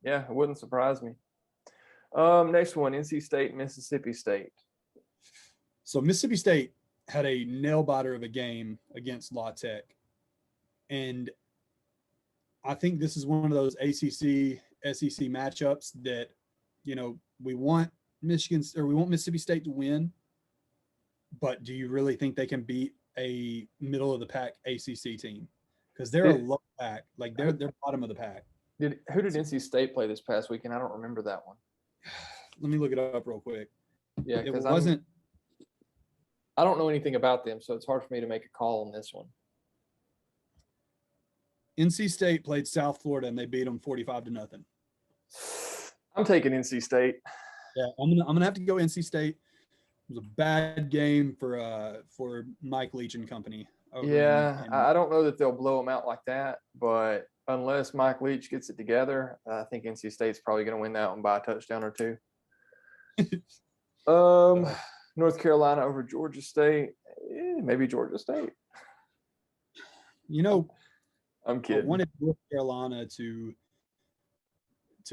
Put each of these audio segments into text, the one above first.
Yeah, it wouldn't surprise me. Next one, NC State, Mississippi State. So Mississippi State had a nail biter of a game against La Tech, and I think this is one of those ACC SEC matchups that we want we want Mississippi State to win, but do you really think they can beat a middle of the pack ACC team? Because they're a low pack, like they're bottom of the pack. Who did NC State play this past weekend? I don't remember that one. Let me look it up real quick. Yeah, It because wasn't. I don't know anything about them, so it's hard for me to make a call on this one. NC State played South Florida and they beat them 45-0. I'm taking NC State. Yeah, I'm gonna have to go NC State. It was a bad game for Mike Leach and company. Yeah, I don't know that they'll blow them out like that, but unless Mike Leach gets it together, I think NC State's probably going to win that one by a touchdown or two. North Carolina over Georgia State. Maybe Georgia State. I'm kidding. I wanted North Carolina to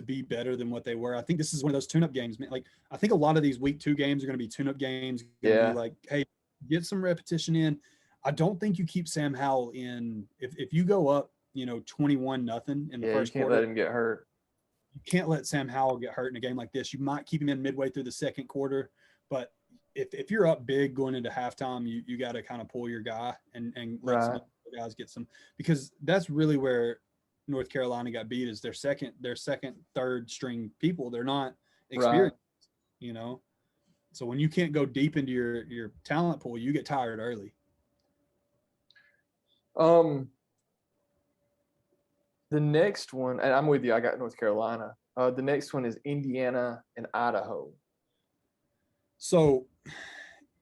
be better than what they were. I think this is one of those tune-up games. Like, I think a lot of these week 2 games are going to be tune-up games. Yeah. Be like, hey, get some repetition in. I don't think you keep Sam Howell in. If you go up, 21-0 in the first you can't quarter, let him get hurt. You can't let Sam Howell get hurt in a game like this. You might keep him in midway through the second quarter, but if you're up big going into halftime, you got to kind of pull your guy and let some guys get some, because that's really where North Carolina got beat, is their second, third string people. They're not experienced, So when you can't go deep into your talent pool, you get tired early. The next one, and I'm with you, I got North Carolina. The next one is Indiana and Idaho. So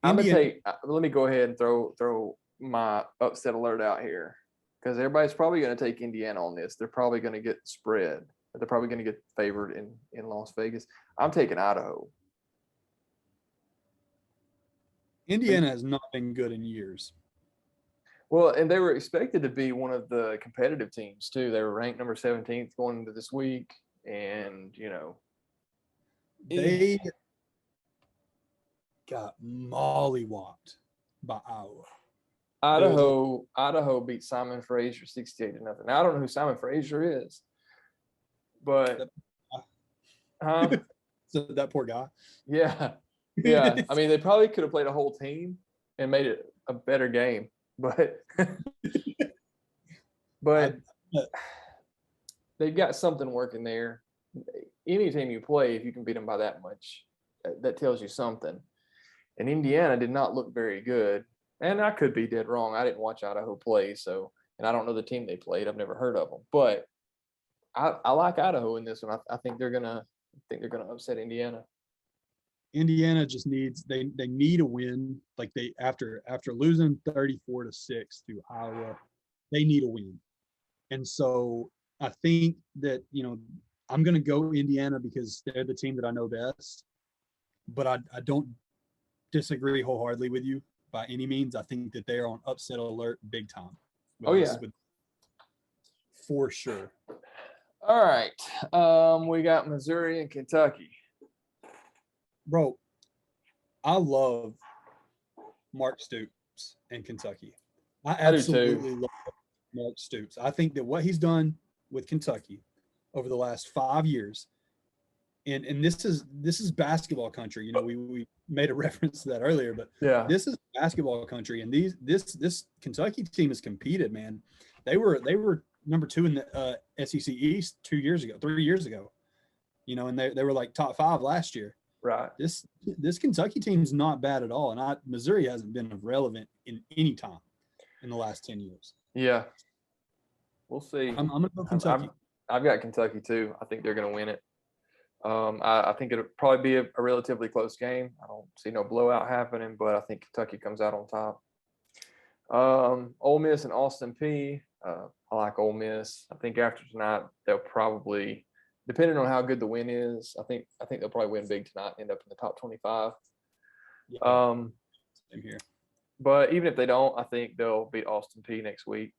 I'm gonna take. Let me go ahead and throw my upset alert out here, because everybody's probably going to take Indiana on this. They're probably going to get spread. They're probably going to get favored in Las Vegas. I'm taking Idaho. Indiana has not been good in years. Well, and they were expected to be one of the competitive teams too. They were ranked number 17th going into this week, and they got mollywopped by Iowa. Idaho beat Simon Fraser 68-0. Now I don't know who Simon Fraser is, but so that poor guy. Yeah. I mean, they probably could have played a whole team and made it a better game, but they've got something working there. Any team you play, if you can beat them by that much, that tells you something. And Indiana did not look very good. And I could be dead wrong. I didn't watch Idaho play, and I don't know the team they played. I've never heard of them. But I like Idaho in this one. I think they're gonna upset Indiana. Indiana just needs they need a win. Like they after losing 34-6 to Iowa, they need a win. And so I think that I'm gonna go Indiana because they're the team that I know best. But I don't disagree wholeheartedly with you by any means. I think that they are on upset alert big time. For sure. All right. We got Missouri and Kentucky. Bro, I love Mark Stoops in Kentucky. I absolutely love Mark Stoops. I think that what he's done with Kentucky over the last 5 years, and this is basketball country. We made a reference to that earlier, but this is basketball country, and this Kentucky team has competed, man. They were number 2 in the SEC East 3 years ago, and they were like top 5 last year. Right. This Kentucky team is not bad at all, and Missouri hasn't been relevant in any time in the last 10 years. Yeah, we'll see. I'm gonna go Kentucky. I've got Kentucky too. I think they're gonna win it. I think it'll probably be a relatively close game. I don't see no blowout happening, but I think Kentucky comes out on top. Ole Miss and Austin Peay. I like Ole Miss. I think after tonight they'll probably, depending on how good the win is, I think they'll probably win big tonight, end up in the top 25. Yeah, same here. But even if they don't, I think they'll beat Austin Peay next week.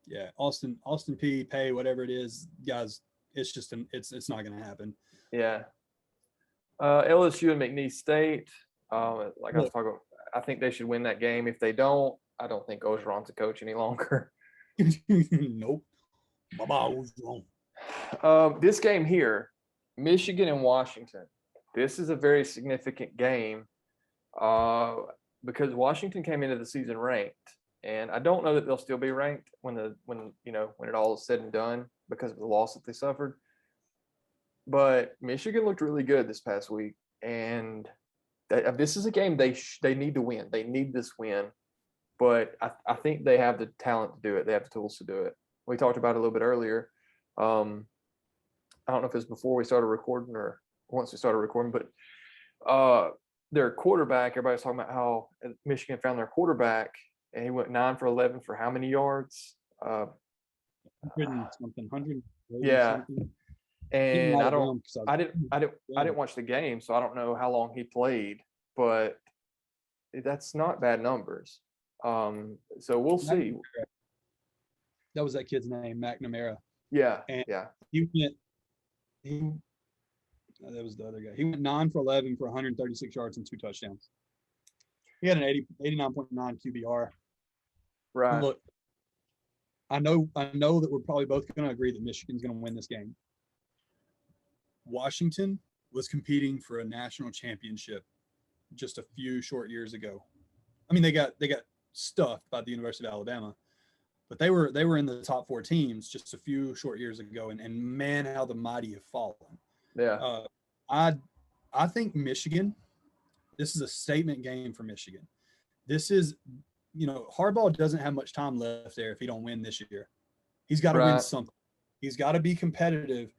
Yeah, Austin P, Pay, whatever it is, guys. It's just it's not going to happen. Yeah. LSU and McNeese State. Like I was Look, talking about, I think they should win that game. If they don't, I don't think Ogeron's a coach any longer. nope. Bye-bye, This game here, Michigan and Washington. This is a very significant game because Washington came into the season ranked, and I don't know that they'll still be ranked when it all is said and done because of the loss that they suffered. But Michigan looked really good this past week, and this is a game they need to win. They need this win, but I think they have the talent to do it. They have the tools to do it. We talked about it a little bit earlier. I don't know if it was before we started recording or once we started recording, but their quarterback, everybody's talking about how Michigan found their quarterback, and he went 9 for 11 for how many yards? 100 something, 100. Yeah. Something. And I didn't watch the game, so I don't know how long he played, but that's not bad numbers. So we'll see. That was that kid's name, McNamara. Yeah, and yeah. That was the other guy. He went 9 for 11 for 136 yards and 2 touchdowns. He had an 89.9 QBR. Right. Look, I know that we're probably both going to agree that Michigan's going to win this game. Washington was competing for a national championship just a few short years ago. I mean, they got stuffed by the University of Alabama, but they were in the top 4 teams just a few short years ago, and man, how the mighty have fallen. Yeah. I think Michigan. This is a statement game for Michigan. This is, Harbaugh doesn't have much time left there if he don't win this year. He's got to win something. He's got to be competitive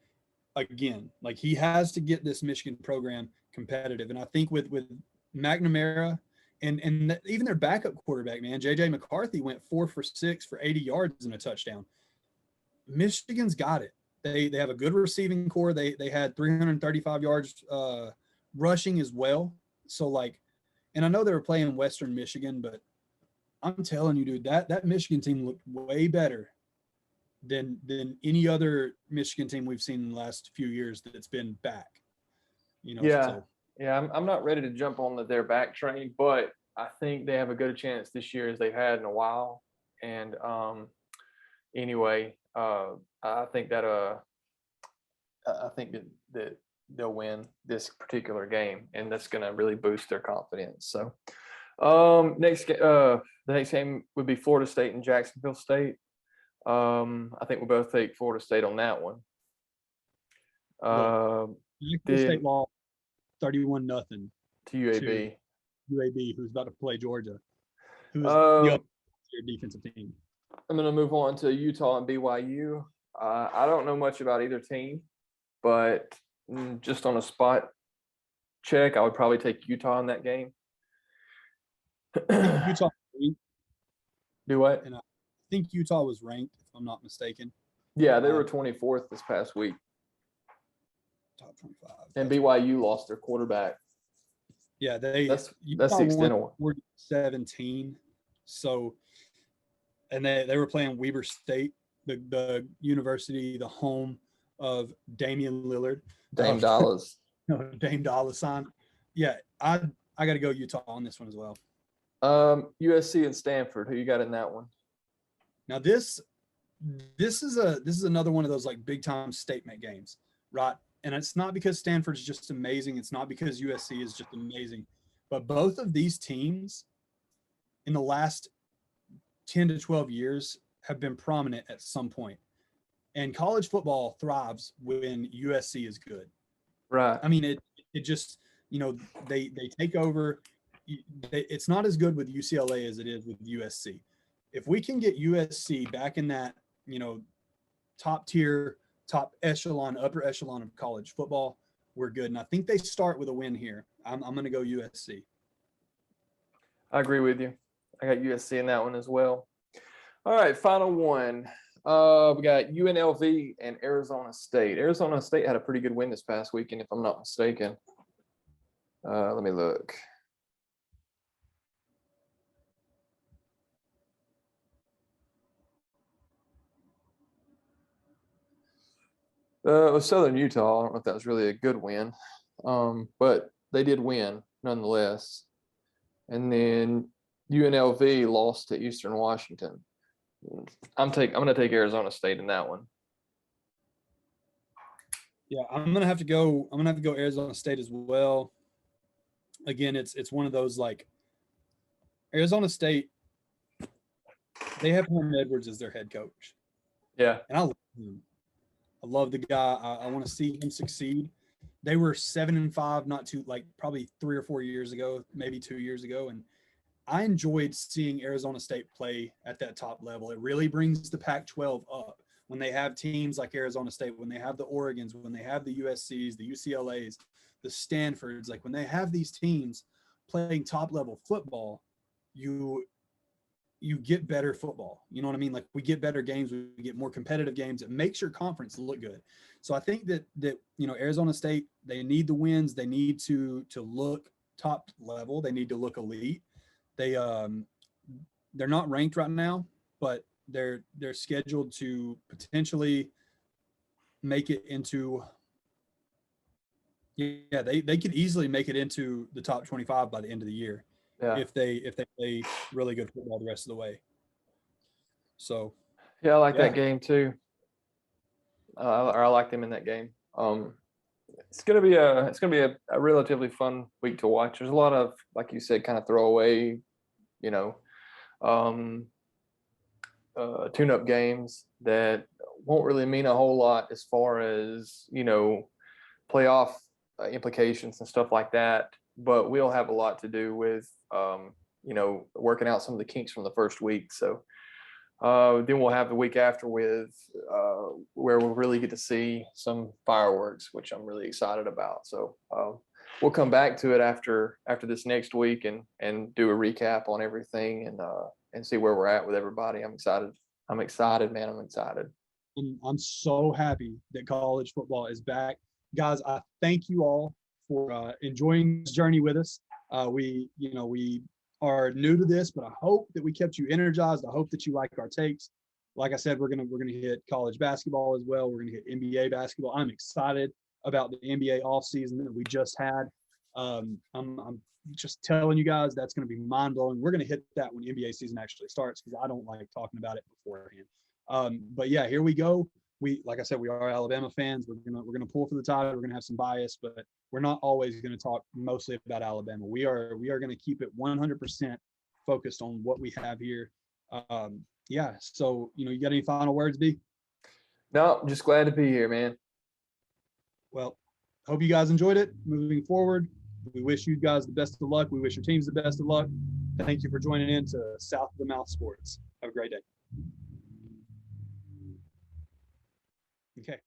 again. Like, he has to get this Michigan program competitive. And I think with McNamara and even their backup quarterback, man, JJ McCarthy went 4 for 6 for 80 yards and a touchdown. Michigan's got it. They have a good receiving core. They had 335 yards rushing as well. So, like, and I know they were playing Western Michigan, but I'm telling you, dude, that Michigan team looked way better than any other Michigan team we've seen in the last few years that's been back. Yeah. So. Yeah, I'm not ready to jump on their back train, but I think they have a good chance this year as they've had in a while. And anyway, I think that they'll win this particular game, and that's going to really boost their confidence. So the next game would be Florida State and Jacksonville State. I think we'll both take Florida State on that one. State lost 31-0 to UAB. UAB, who's about to play Georgia, who's the defensive team. I'm going to move on to Utah and BYU. I don't know much about either team, but just on a spot check, I would probably take Utah in that game. Utah. Do what? And I think Utah was ranked, if I'm not mistaken. Yeah, they were 24th this past week. Top 25. And BYU lost their quarterback. Yeah, that's the extent of it. 17. So, and they were playing Weber State, the university, the home of Damian Lillard. Dame Dollars. Dame Dollars sign. Yeah, I got to go Utah on this one as well. USC and Stanford. Who you got in that one? Now this is another one of those like big time statement games, right? And it's not because Stanford's just amazing. It's not because USC is just amazing, but both of these teams in the last 10 to 12 years have been prominent at some point. And college football thrives when USC is good. Right. I mean, it just, they take over. It's not as good with UCLA as it is with USC. If we can get USC back in that, top tier, top echelon, upper echelon of college football, we're good. And I think they start with a win here. I'm going to go USC. I agree with you. I got USC in that one as well. All right, final one. We got UNLV and Arizona State. Arizona State had a pretty good win this past weekend, if I'm not mistaken. Let me look. It was Southern Utah. I don't know if that was really a good win, but they did win nonetheless. And then UNLV lost to Eastern Washington. I'm going to take Arizona State in that one. Yeah, I'm gonna have to go. I'm gonna have to go Arizona State as well. Again, it's one of those like Arizona State. They have Herm Edwards as their head coach, Yeah, and I love him. I love the guy. I want to see him succeed. They were 7-5, not too like probably 3 or 4 years ago, maybe 2 years ago, and I enjoyed seeing Arizona State play at that top level. It really brings the Pac-12 up when they have teams like Arizona State, when they have the Oregons, when they have the USCs, the UCLAs, the Stanfords, like when they have these teams playing top level football, you get better football. You know what I mean? Like we get better games, we get more competitive games. It makes your conference look good. So I think that Arizona State, they need the wins. They need to look top level. They need to look elite. They're not ranked right now, but they're scheduled to potentially make it into they could easily make it into the top 25 by the end of the year if they play really good football the rest of the way. So yeah, I like that game too. I like them in that game. It's gonna be a relatively fun week to watch. There's a lot of, like you said, kind of throwaway, tune-up games that won't really mean a whole lot as far as playoff implications and stuff like that. But we'll have a lot to do with working out some of the kinks from the first week. So then we'll have the week after with where we'll really get to see some fireworks, which I'm really excited about. So we'll come back to it after this next week and do a recap on everything and see where we're at with everybody. I'm excited, man. I'm excited. I'm so happy that college football is back. Guys, I thank you all for enjoying this journey with us. We are new to this, but I hope that we kept you energized. I hope that you like our takes. Like I said, we're gonna hit college basketball as well. We're gonna hit NBA basketball. I'm excited about the NBA offseason that we just had. I'm just telling you guys that's gonna be mind blowing. We're gonna hit that when NBA season actually starts because I don't like talking about it beforehand. But yeah, here we go. Like I said, we are Alabama fans. We're gonna pull for the Tide. We're gonna have some bias, but we're not always going to talk mostly about Alabama. We are going to keep it 100% focused on what we have here. So you got any final words, B? No, I'm just glad to be here, man. Well, hope you guys enjoyed it. Moving forward, we wish you guys the best of luck. We wish your teams the best of luck. Thank you for joining in to South of the Mouth Sports. Have a great day. Okay.